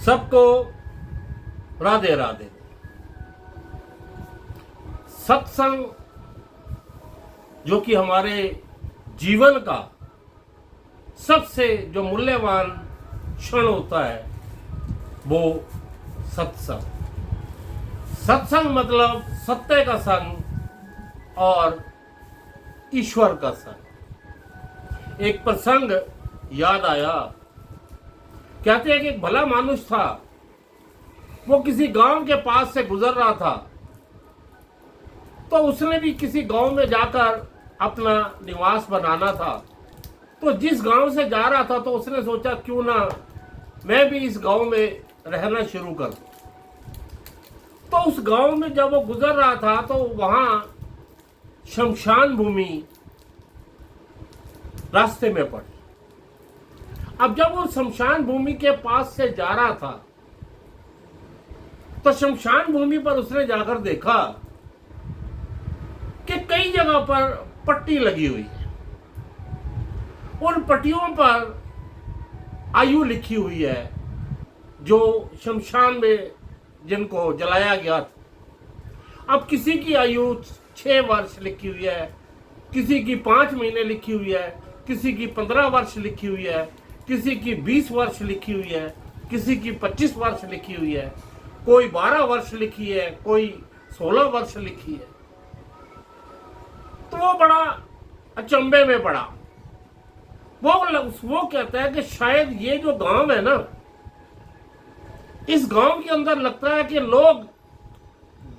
सबको राधे राधे। सत्संग जो कि हमारे जीवन का सबसे जो मूल्यवान क्षण होता है वो सत्संग। सत्संग मतलब सत्य का संग और ईश्वर का संग। एक प्रसंग याद आया। कहते हैं कि एक भला मानुष था, वो किसी गांव के पास से गुजर रहा था, तो उसने भी किसी गांव में जाकर अपना निवास बनाना था। तो जिस गांव से जा रहा था तो उसने सोचा क्यों ना मैं भी इस गांव में रहना शुरू कर दूं। तो उस गांव में जब वो गुजर रहा था तो वहां शमशान भूमि रास्ते में पड़ी। अब जब वो शमशान भूमि के पास से जा रहा था तो शमशान भूमि पर उसने जाकर देखा कि कई जगह पर पट्टी लगी हुई है। उन पट्टियों पर आयु लिखी हुई है जो शमशान में जिनको जलाया गया था। अब किसी की आयु 6 वर्ष लिखी हुई है, किसी की 5 महीने लिखी हुई है, किसी की 15 वर्ष लिखी हुई है, किसी की 20 वर्ष लिखी हुई है, किसी की 25 वर्ष लिखी हुई है, कोई 12 वर्ष लिखी है, कोई 16 वर्ष लिखी है। तो वो बड़ा अचंभे में पड़ा। वो कहता है कि शायद ये जो गांव है ना, इस गांव के अंदर लगता है कि लोग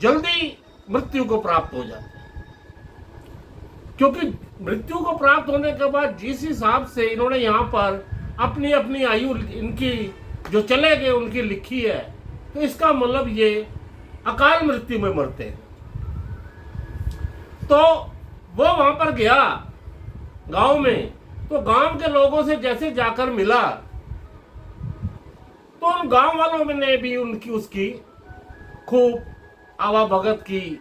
जल्दी मृत्यु को प्राप्त हो जाते हैं, क्योंकि मृत्यु को प्राप्त होने के बाद जिस हिसाब से इन्होंने यहाँ पर अपनी अपनी आयु इनकी जो चले गए उनकी लिखी है, तो इसका मतलब ये अकाल मृत्यु में मरते हैं। तो वो वहां पर गया गांव में, तो गांव के लोगों से जैसे जाकर मिला तो उन गांव वालों ने भी उसकी खूब आवाभगत की,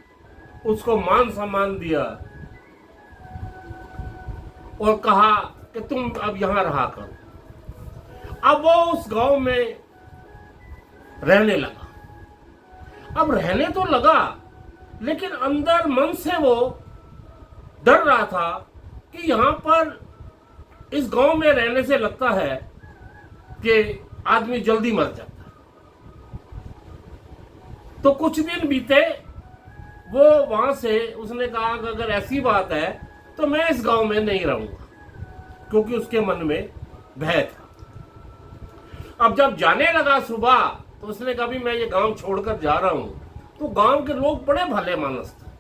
उसको मान सम्मान दिया और कहा कि तुम अब यहां रहा करो। अब वो उस गांव में रहने लगा। अब रहने तो लगा, लेकिन अंदर मन से वो डर रहा था कि यहां पर इस गांव में रहने से लगता है कि आदमी जल्दी मर जाता है। तो कुछ दिन बीते, वो वहां से उसने कहा कि अगर ऐसी बात है तो मैं इस गांव में नहीं रहूंगा, क्योंकि उसके मन में भय था। अब जब जाने लगा सुबह, तो उसने कहा भी मैं ये गांव छोड़कर जा रहा हूं। तो गांव के लोग बड़े भले मानस थे।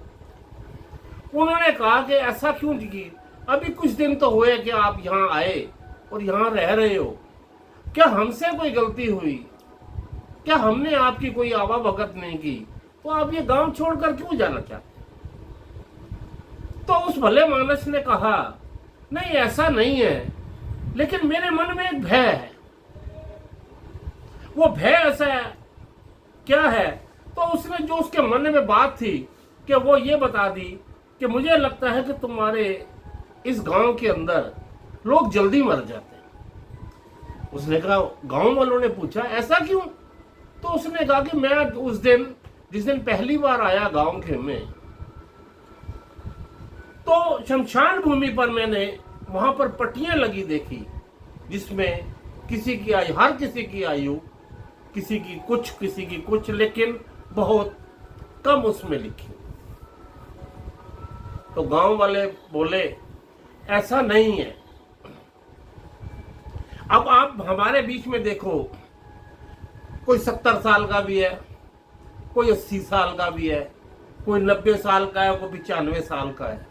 उन्होंने कहा कि ऐसा क्यों जी, अभी कुछ दिन तो हुए कि आप यहाँ आए और यहाँ रह रहे हो, क्या हमसे कोई गलती हुई? क्या हमने आपकी कोई आवाभगत नहीं की? तो आप ये गांव छोड़कर क्यों जाना चाहते? तो उस भले मानस ने कहा नहीं, ऐसा नहीं है, लेकिन मेरे मन में एक भय है। वो भय ऐसा है, क्या है? तो उसने जो उसके मन में बात थी कि वो ये बता दी कि मुझे लगता है कि तुम्हारे इस गांव के अंदर लोग जल्दी मर जाते हैं। उसने कहा, गांव वालों ने पूछा ऐसा क्यों? तो उसने कहा कि मैं उस दिन जिस दिन पहली बार आया गांव के में, तो शमशान भूमि पर मैंने वहां पर पट्टियां लगी देखी, जिसमें किसी की आयु, हर किसी की आयु, किसी की कुछ, लेकिन बहुत कम उसमें लिखी। तो गांव वाले बोले ऐसा नहीं है। अब आप हमारे बीच में देखो, कोई 70 साल का भी है, कोई 80 साल का भी है, कोई 90 साल का है, कोई 95 साल का है।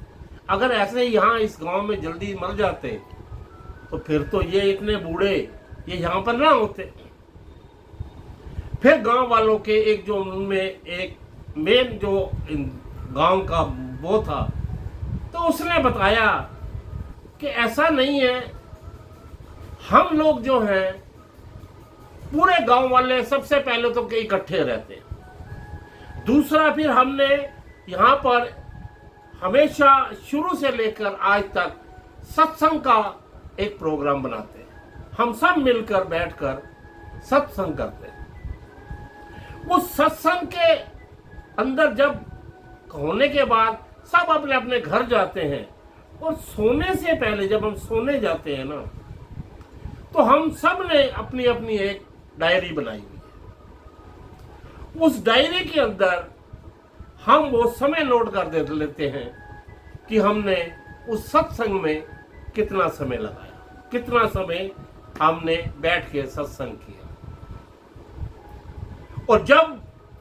अगर ऐसे यहाँ इस गांव में जल्दी मर जाते तो फिर तो ये इतने बूढ़े ये यहाँ पर ना होते। फिर गांव वालों के एक जो उनमें एक मेन जो गांव का वो था, तो उसने बताया कि ऐसा नहीं है, हम लोग जो हैं पूरे गांव वाले सबसे पहले तो इकट्ठे रहते हैं। दूसरा, फिर हमने यहाँ पर हमेशा शुरू से लेकर आज तक सत्संग का एक प्रोग्राम बनाते हैं। हम सब मिलकर बैठकर सत्संग करते हैं। उस सत्संग के अंदर जब होने के बाद सब अपने अपने घर जाते हैं, और सोने से पहले जब हम सोने जाते हैं ना, तो हम सब ने अपनी अपनी एक डायरी बनाई हुई है। उस डायरी के अंदर हम वो समय नोट कर दे लेते हैं कि हमने उस सत्संग में कितना समय लगाया, कितना समय हमने बैठ के सत्संग किया। और जब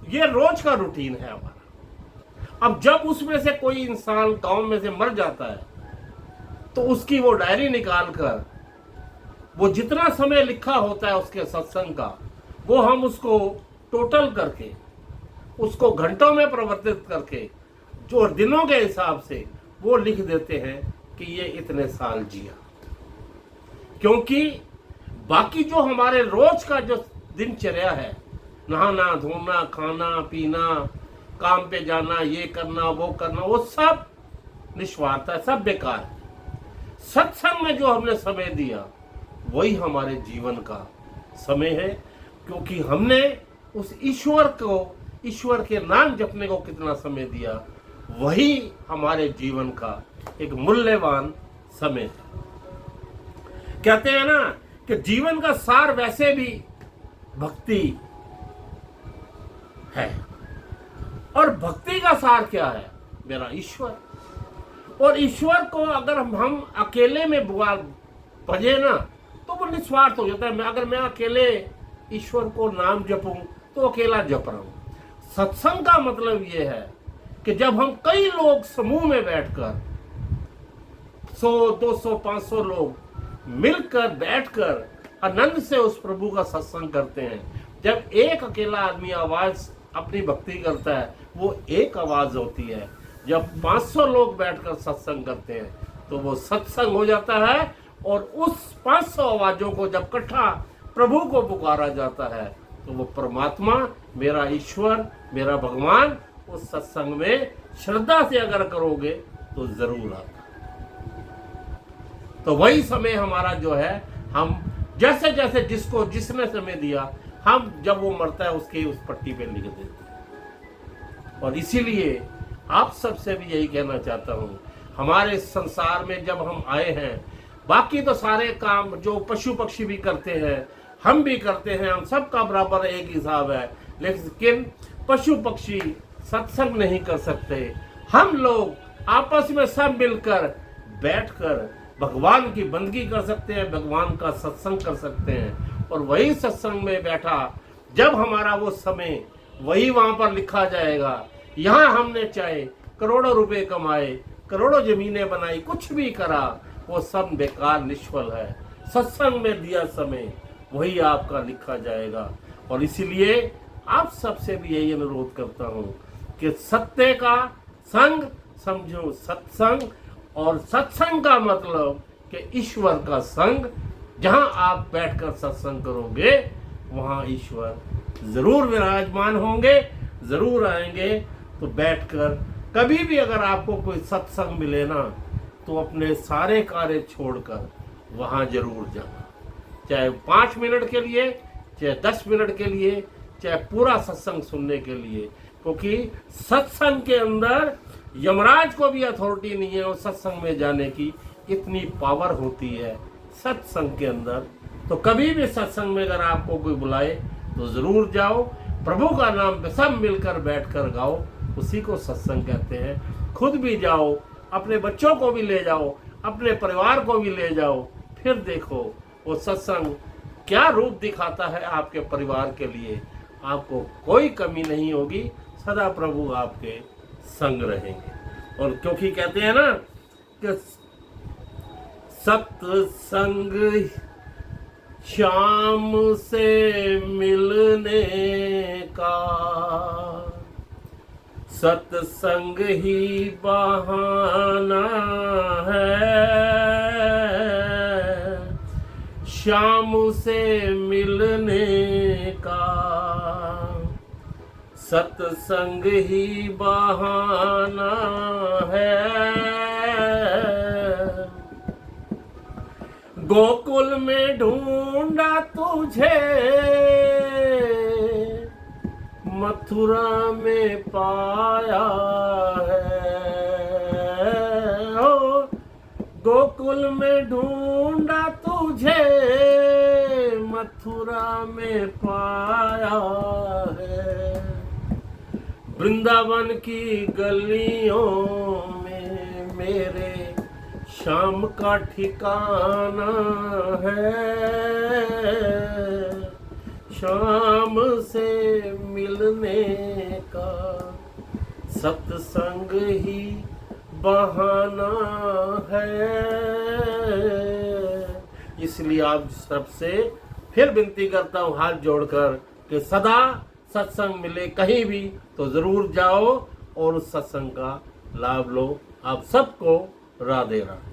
ये रोज का रूटीन है हमारा, अब जब उसमें से कोई इंसान गांव में से मर जाता है, तो उसकी वो डायरी निकाल कर वो जितना समय लिखा होता है उसके सत्संग का, वो हम उसको टोटल करके, उसको घंटों में परिवर्तित करके, जो दिनों के हिसाब से वो लिख देते हैं कि ये इतने साल जिया। क्योंकि बाकी जो हमारे रोज का जो दिनचर्या है, नहाना धोना, खाना पीना, काम पे जाना, ये करना वो करना, वो सब निस्वार्थ है, सब बेकार है। सत्संग में जो हमने समय दिया वही हमारे जीवन का समय है, क्योंकि हमने उस ईश्वर को, ईश्वर के नाम जपने को कितना समय दिया, वही हमारे जीवन का एक मूल्यवान समय है। कहते हैं ना कि जीवन का सार वैसे भी भक्ति है, और भक्ति का सार क्या है? मेरा ईश्वर। और ईश्वर को अगर हम अकेले में भजे ना, तो वो निस्वार्थ हो जाता है। अगर मैं अकेले ईश्वर को नाम जपूं तो अकेला जप रहा हूं। सत्संग का मतलब ये है कि जब हम कई लोग समूह में बैठकर 100, 200, 500 लोग मिलकर बैठकर आनंद से उस प्रभु का सत्संग करते हैं, जब एक अकेला आदमी आवाज अपनी भक्ति करता है, वो एक आवाज होती है। जब 500 लोग बैठकर सत्संग करते हैं तो वो सत्संग हो जाता है, और उस 500 आवाजों को जब इकट्ठा प्रभु को पुकारा जाता है तो वो परमात्मा, मेरा ईश्वर, मेरा भगवान, उस सत्संग में श्रद्धा से अगर करोगे तो जरूर आता। तो वही समय हमारा जो है, हम जैसे जैसे जिसको जिसने समय दिया, हम जब वो मरता है उसकी उस पट्टी पे लिख देते हैं। और इसीलिए आप सबसे भी यही कहना चाहता हूँ, हमारे संसार में जब हम आए हैं, बाकी तो सारे काम जो पशु पक्षी भी करते हैं, हम भी करते हैं, हम सबका बराबर एक हिसाब है, लेकिन पशु पक्षी सत्संग नहीं कर सकते। हम लोग आपस में सब मिलकर बैठकर भगवान की बंदगी कर सकते हैं, भगवान का सत्संग कर सकते हैं। और वही सत्संग में बैठा जब हमारा वो समय, वही वहां पर लिखा जाएगा। यहाँ हमने चाहे करोड़ों रुपए कमाए, करोड़ों जमीनें बनाई, कुछ भी करा, वो सब बेकार निष्फल है। सत्संग में दिया समय वही आपका लिखा जाएगा। और इसीलिए आप सबसे भी यही अनुरोध करता हूँ कि सत्य का संग समझो सत्संग, और सत्संग का मतलब कि ईश्वर का संग। जहां आप बैठकर सत्संग करोगे वहां ईश्वर जरूर विराजमान होंगे, जरूर आएंगे। तो बैठकर कभी भी अगर आपको कोई सत्संग मिले ना, तो अपने सारे कार्य छोड़कर वहां जरूर जाना, चाहे 5 मिनट के लिए, चाहे 10 मिनट के लिए, चाहे पूरा सत्संग सुनने के लिए। क्योंकि सत्संग के अंदर यमराज को भी अथॉरिटी नहीं है और सत्संग में जाने की इतनी पावर होती है सत्संग के अंदर। तो कभी भी सत्संग में अगर आपको कोई बुलाए तो जरूर जाओ, प्रभु का नाम सब मिलकर बैठकर गाओ, उसी को सत्संग कहते हैं। खुद भी जाओ, अपने बच्चों को भी ले जाओ, अपने परिवार को भी ले जाओ, फिर देखो वो सत्संग क्या रूप दिखाता है आपके परिवार के लिए। आपको कोई कमी नहीं होगी, सदा प्रभु आपके संग रहेंगे। और क्योंकि कहते हैं ना कि सत्संग शाम से मिलने का, सत्संग ही बहाना है, शाम से मिलने का, सत्संग ही बहाना है। गोकुल में ढूंढा तुझे, मथुरा में पाया है। हो गोकुल में ढूंढा तुझे, मथुरा में पाया है। वृंदावन की गलियों में मेरे शाम का ठिकाना है। शाम से मिलने का सत्संग ही बहाना है। इसलिए आप सबसे फिर विनती करता हूँ हाथ जोड़कर कि सदा सत्संग मिले कहीं भी तो जरूर जाओ और उस सत्संग का लाभ लो। आप सबको राधे राधे।